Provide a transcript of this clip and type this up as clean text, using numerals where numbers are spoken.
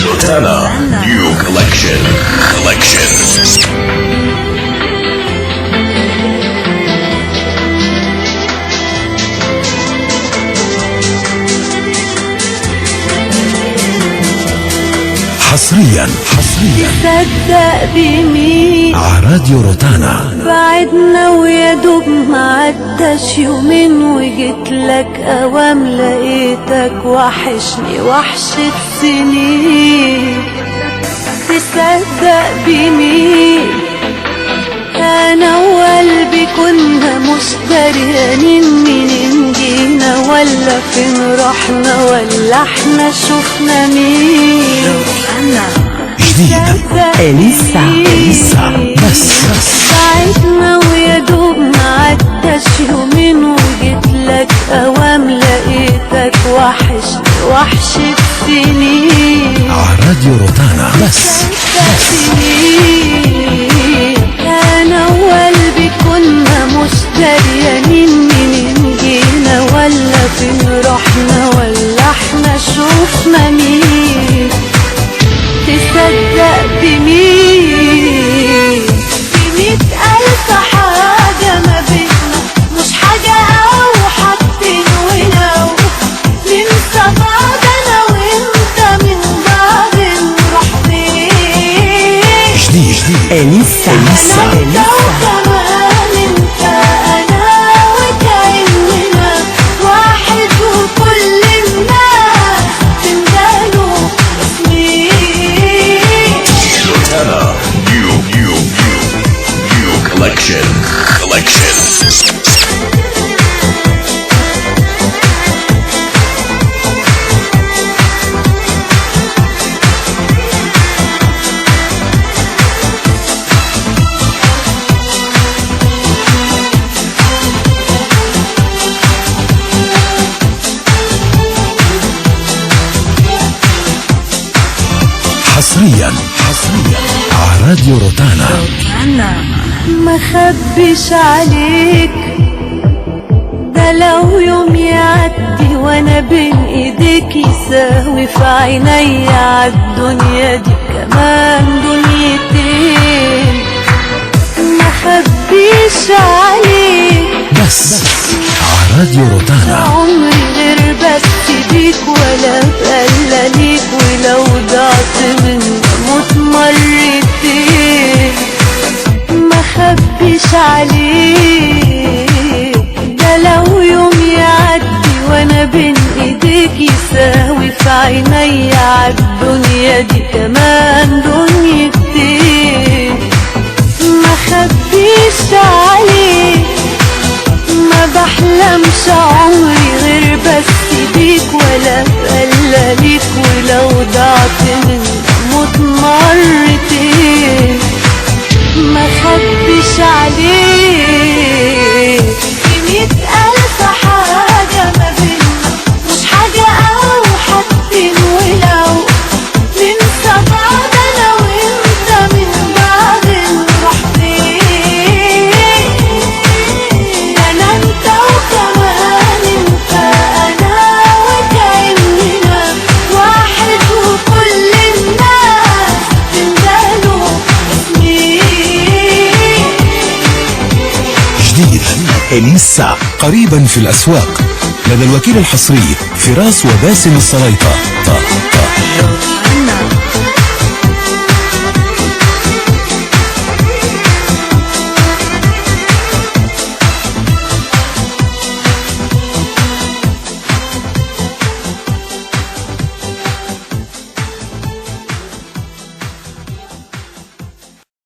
Rotana New Collection. حصريا تصدق بمين راديو روتانا. بعدنا ويا دوب معداش يومين وجيت لك اوام لقيتك وحشني وحشة سنين. تصدق بمين انا وقلبي كنا مش دريانين منين جينا ولا فين رحنا ولا احنا شفنا مين. جديد أليسا بس بعدنا ويا دوب معداش يومين وجيت لك اوام لقيتك وحشني وحشة سنين. راديو روتانا بس انا وقلبي كنا مش دريانين منين جينا ولا فين رحنا ولا احنا شوفنا مين. تصدق بمين بمية ألف حاجة ما بينا مش حاجة أو حاجتين ولو ننسى بعض أنا وأنت من بعض نروح فين. جديد أليسا أنا وكمان أنت أنا وكأننا واحد وكل الناس تندلوا اسمي. روتانا New Collection. حصريا راديو روتانا. ما خبيش عليك ده لو يوم يعدي وانا بين ايديك يساوي في عيني عالدنيا دي كمان دنيتين. ما خبيش عليك بس راديو روتانا. عمري غير بس بيك ولا بقلى ليك ولو ضعت من موت مرتين. ما خبيش عليك ده لو يوم يعدي وانا بين ايديك يساوي في عيني عالدنيا دي كمان دنيتين. ما خبيش عليك ما بحلمش عمري غير بس بيك ولا بقلى ليك ولو ضعت من موت مرتين. ما خبيش عليك بمية ألف حاجة ما بينا مش حاجة أو حاجتين ولو ننسى بعض أنا وأنت من بعض نروح فين. أنا أنت وكمان أنت أنا وكأننا واحد وكل الناس تندلوا اسمي. جديد أليسا قريبا في الأسواق لدى الوكيل الحصري فراس وباسم السليطة.